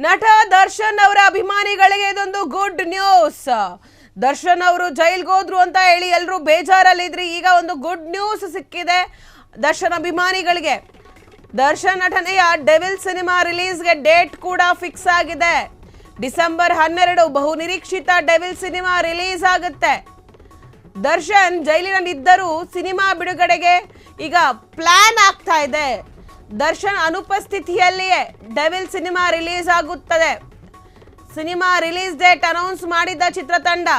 ನಟ ದರ್ಶನ್ ಅವರ ಅಭಿಮಾನಿಗಳಿಗೆ ಇದೊಂದು ಗುಡ್ ನ್ಯೂಸ್. ದರ್ಶನ್ ಅವರು ಜೈಲ್ಗೆ ಹೋದ್ರು ಅಂತ ಹೇಳಿ ಎಲ್ಲರೂ ಬೇಜಾರಲ್ಲಿದ್ರಿ. ಈಗ ಒಂದು ಗುಡ್ ನ್ಯೂಸ್ ಸಿಕ್ಕಿದೆ ದರ್ಶನ್ ಅಭಿಮಾನಿಗಳಿಗೆ. ದರ್ಶನ್ ನಟನೆಯ ಡೆವಿಲ್ ಸಿನಿಮಾ ರಿಲೀಸ್ಗೆ ಡೇಟ್ ಕೂಡ ಫಿಕ್ಸ್ ಆಗಿದೆ. ಡಿಸೆಂಬರ್ 12 ಬಹು ನಿರೀಕ್ಷಿತ ಡೆವಿಲ್ ಸಿನಿಮಾ ರಿಲೀಸ್ ಆಗುತ್ತೆ. ದರ್ಶನ್ ಜೈಲಿನಲ್ಲಿದ್ದರೂ ಸಿನಿಮಾ ಬಿಡುಗಡೆಗೆ ಈಗ ಪ್ಲಾನ್ ಆಗ್ತಾ ಇದೆ. ದರ್ಶನ್ ಅನುಪಸ್ಥಿತಿಯಲ್ಲಿಯೇ ಡೆವಿಲ್ ಸಿನಿಮಾ ರಿಲೀಸ್ ಆಗುತ್ತದೆ. ಸಿನಿಮಾ ರಿಲೀಸ್ ಡೇಟ್ ಅನೌನ್ಸ್ ಮಾಡಿದ ಚಿತ್ರತಂಡ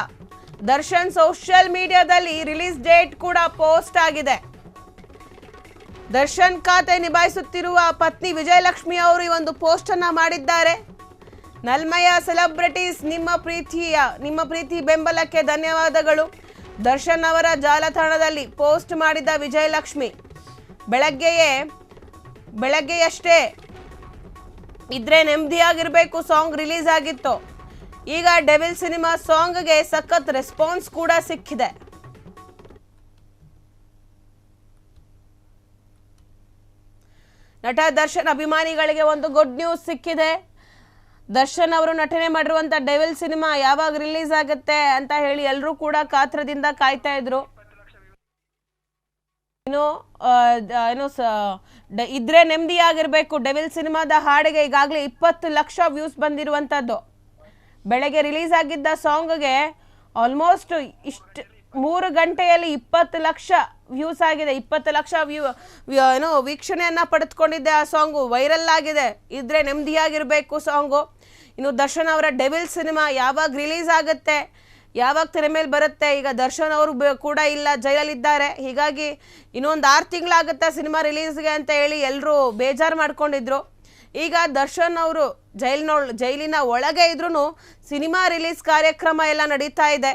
ದರ್ಶನ್ ಸೋಷಿಯಲ್ ಮೀಡಿಯಾದಲ್ಲಿ ರಿಲೀಸ್ ಡೇಟ್ ಕೂಡ ಪೋಸ್ಟ್ ಆಗಿದೆ. ದರ್ಶನ್ ಖಾತೆ ನಿಭಾಯಿಸುತ್ತಿರುವ ಪತ್ನಿ ವಿಜಯಲಕ್ಷ್ಮಿ ಅವರು ಈ ಒಂದು ಪೋಸ್ಟ್ ಅನ್ನ ಮಾಡಿದ್ದಾರೆ. ನಲ್ಮೆಯ ಸೆಲೆಬ್ರಿಟೀಸ್, ನಿಮ್ಮ ಪ್ರೀತಿ ಬೆಂಬಲಕ್ಕೆ ಧನ್ಯವಾದಗಳು. ದರ್ಶನ್ ಅವರ ಜಾಲತಾಣದಲ್ಲಿ ಪೋಸ್ಟ್ ಮಾಡಿದ ವಿಜಯಲಕ್ಷ್ಮಿ, ಬೆಳಗ್ಗೆಯಷ್ಟೇ ಇದ್ರೆ ನೆಮ್ಮದಿಯಾಗಿರ್ಬೇಕು ಸಾಂಗ್ ರಿಲೀಸ್ ಆಗಿತ್ತು. ಈಗ ಡೆವಿಲ್ ಸಿನಿಮಾ ಸಾಂಗ್ಗೆ ಸಖತ್ ರೆಸ್ಪಾನ್ಸ್ ಕೂಡ ಸಿಕ್ಕಿದೆ. ನಟ ದರ್ಶನ್ ಅಭಿಮಾನಿಗಳಿಗೆ ಒಂದು ಗುಡ್ ನ್ಯೂಸ್ ಸಿಕ್ಕಿದೆ. ದರ್ಶನ್ ಅವರು ನಟನೆ ಮಾಡಿರುವಂತ ಡೆವಿಲ್ ಸಿನಿಮಾ ಯಾವಾಗ ರಿಲೀಸ್ ಆಗುತ್ತೆ ಅಂತ ಹೇಳಿ ಎಲ್ಲರೂ ಕೂಡ ಕಾತ್ರದಿಂದ ಕಾಯ್ತಾ ಇದ್ರು. ಇದ್ರೆ ನೆಮ್ಮದಿಯಾಗಿರ್ಬೇಕು ಡೆವಿಲ್ ಸಿನಿಮಾದ ಹಾಡಿಗೆ ಈಗಾಗಲೇ 20 ಲಕ್ಷ ವ್ಯೂಸ್ ಬಂದಿರುವಂತದ್ದು. ಬೆಳಗ್ಗೆ ರಿಲೀಸ್ ಆಗಿದ್ದ ಸಾಂಗ್ಗೆ ಆಲ್ಮೋಸ್ಟ್ 3 ಗಂಟೆಯಲ್ಲಿ 20 ಲಕ್ಷ ವ್ಯೂಸ್ ಆಗಿದೆ. 20 ಲಕ್ಷ ವೀಕ್ಷಣೆಯನ್ನ ಪಡೆದುಕೊಂಡಿದ್ದೆ. ಆ ಸಾಂಗು ವೈರಲ್ ಆಗಿದೆ. ಇದ್ರೆ ನೆಮ್ಮದಿಯಾಗಿರ್ಬೇಕು ಸಾಂಗು. ಇನ್ನು ದರ್ಶನ್ ಅವರ ಡೆವಿಲ್ ಸಿನಿಮಾ ಯಾವಾಗ ರಿಲೀಸ್ ಆಗುತ್ತೆ, ಯಾವಾಗ ತೆರೆ ಮೇಲೆ ಬರುತ್ತೆ. ಈಗ ದರ್ಶನ್ ಅವರು ಕೂಡ ಇಲ್ಲ, ಜೈಲಲ್ಲಿದ್ದಾರೆ. ಹೀಗಾಗಿ ಇನ್ನೊಂದು 6 ತಿಂಗಳಾಗುತ್ತೆ ಸಿನಿಮಾ ರಿಲೀಸ್ಗೆ ಅಂತ ಹೇಳಿ ಎಲ್ಲರೂ ಬೇಜಾರು ಮಾಡ್ಕೊಂಡಿದ್ರು. ಈಗ ದರ್ಶನ್ ಅವರು ಜೈಲಿನ ಒಳಗೆ ಇದ್ರೂ ಸಿನಿಮಾ ರಿಲೀಸ್ ಕಾರ್ಯಕ್ರಮ ಎಲ್ಲ ನಡೀತಾ ಇದೆ.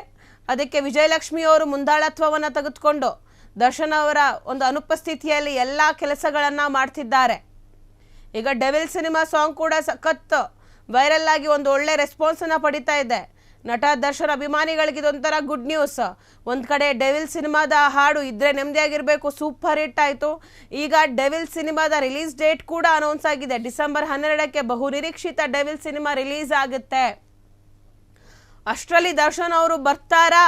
ಅದಕ್ಕೆ ವಿಜಯಲಕ್ಷ್ಮಿ ಅವರು ಮುಂದಾಳತ್ವವನ್ನು ತೆಗೆದುಕೊಂಡು ದರ್ಶನ್ ಅವರ ಒಂದು ಅನುಪಸ್ಥಿತಿಯಲ್ಲಿ ಎಲ್ಲ ಕೆಲಸಗಳನ್ನ ಮಾಡ್ತಿದ್ದಾರೆ. ಈಗ ಡೆವಿಲ್ ಸಿನಿಮಾ ಸಾಂಗ್ ಕೂಡ ಸಖತ್ ವೈರಲ್ ಆಗಿ ಒಂದು ಒಳ್ಳೆ ರೆಸ್ಪಾನ್ಸ್ ಅನ್ನ ಪಡಿತಾ ಇದೆ. ನಟ ದರ್ಶನ್ ಅಭಿಮಾನಿಗಳಿಗೆ ಇದೊಂಥರ ಗುಡ್ ನ್ಯೂಸ್. ಒಂದ್ ಕಡೆ ಡೆವಿಲ್ ಸಿನಿಮಾದ ಹಾಡು ಇದ್ರೆ ನೆಮ್ಮದಿಯಾಗಿರ್ಬೇಕು ಸೂಪರ್ ಹಿಟ್ ಆಯ್ತು. ಈಗ ಡೆವಿಲ್ ಸಿನಿಮಾದ ರಿಲೀಸ್ ಡೇಟ್ ಕೂಡ ಅನೌನ್ಸ್ ಆಗಿದೆ. ಡಿಸೆಂಬರ್ 12ಕ್ಕೆ ಬಹು ನಿರೀಕ್ಷಿತ ಡೆವಿಲ್ ಸಿನಿಮಾ ರಿಲೀಸ್ ಆಗುತ್ತೆ. ಅಷ್ಟರಲ್ಲಿ ದರ್ಶನ್ ಅವರು ಬರ್ತಾರಾ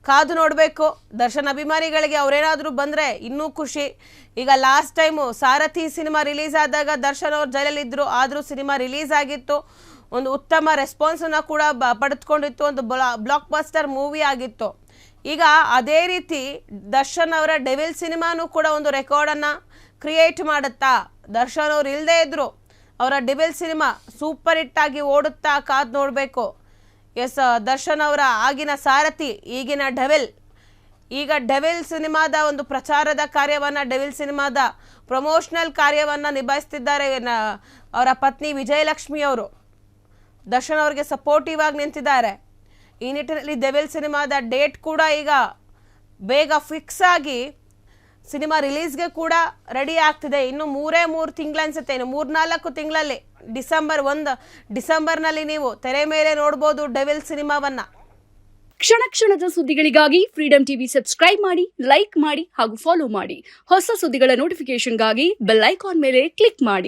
ಕಾದು ನೋಡಬೇಕು. ದರ್ಶನ್ ಅಭಿಮಾನಿಗಳಿಗೆ ಅವರೇನಾದರೂ ಬಂದರೆ ಇನ್ನೂ ಖುಷಿ. ಈಗ ಲಾಸ್ಟ್ ಟೈಮು ಸಾರಥಿ ಸಿನಿಮಾ ರಿಲೀಸ್ ಆದಾಗ ದರ್ಶನ್ ಅವರು ಜೈಲಲ್ಲಿದ್ದರು. ಆದರೂ ಸಿನಿಮಾ ರಿಲೀಸ್ ಆಗಿತ್ತು. ಒಂದು ಉತ್ತಮ ರೆಸ್ಪಾನ್ಸನ್ನು ಕೂಡ ಪಡೆದುಕೊಂಡಿತ್ತು. ಒಂದು ಬ್ಲಾಕ್ ಬಸ್ಟರ್ ಮೂವಿ ಆಗಿತ್ತು. ಈಗ ಅದೇ ರೀತಿ ದರ್ಶನ್ ಅವರ ಡೆವಿಲ್ ಸಿನಿಮಾನೂ ಕೂಡ ಒಂದು ರೆಕಾರ್ಡನ್ನು ಕ್ರಿಯೇಟ್ ಮಾಡುತ್ತಾ. ದರ್ಶನ್ ಅವರು ಇಲ್ಲದೇ ಇದ್ದರು, ಅವರ ಡೆವಿಲ್ ಸಿನಿಮಾ ಸೂಪರ್ ಹಿಟ್ ಆಗಿ ಓಡುತ್ತಾ ಕಾದು ನೋಡಬೇಕು. ಎಸ್, ದರ್ಶನ್ ಅವರ ಆಗಿನ ಸಾರಥಿ, ಈಗಿನ ಡೆವಿಲ್. ಈಗ ಡೆವಿಲ್ ಸಿನಿಮಾದ ಒಂದು ಪ್ರಚಾರದ ಕಾರ್ಯವನ್ನು, ಡೆವಿಲ್ ಸಿನಿಮಾದ ಪ್ರಮೋಷನಲ್ ಕಾರ್ಯವನ್ನು ನಿಭಾಯಿಸ್ತಿದ್ದಾರೆ ಅವರ ಪತ್ನಿ ವಿಜಯಲಕ್ಷ್ಮಿ ಅವರು. ದರ್ಶನ್ ಅವರಿಗೆ ಸಪೋರ್ಟಿವ್ ಆಗಿ ನಿಂತಿದ್ದಾರೆ. ಈ ನಿಟ್ಟಿನಲ್ಲಿ ಡೆವಿಲ್ ಸಿನಿಮಾದ ಡೇಟ್ ಕೂಡ ಈಗ ಬೇಗ ಫಿಕ್ಸ್ ಆಗಿ ಸಿನಿಮಾ ರಿಲೀಸ್ಗೆ ಕೂಡ ರೆಡಿ ಆಗ್ತಿದೆ. ಇನ್ನು 3 ತಿಂಗಳು ಅನ್ಸುತ್ತೆ. ಇನ್ನು 3-4 ತಿಂಗಳಲ್ಲಿ ಡಿಸೆಂಬರ್ನಲ್ಲಿ ನೀವು ತೆರೆ ಮೇಲೆ ನೋಡ್ಬೋದು ಡೆವಿಲ್ ಸಿನಿಮಾವನ್ನ. ಕ್ಷಣ ಕ್ಷಣದ ಸುದ್ದಿಗಳಿಗಾಗಿ ಫ್ರೀಡಂ ಟಿವಿ ಸಬ್ಸ್ಕ್ರೈಬ್ ಮಾಡಿ, ಲೈಕ್ ಮಾಡಿ ಹಾಗೂ ಫಾಲೋ ಮಾಡಿ. ಹೊಸ ಸುದ್ದಿಗಳ ನೋಟಿಫಿಕೇಶನ್ಗಾಗಿ ಬೆಲ್ ಐಕಾನ್ ಮೇಲೆ ಕ್ಲಿಕ್ ಮಾಡಿ.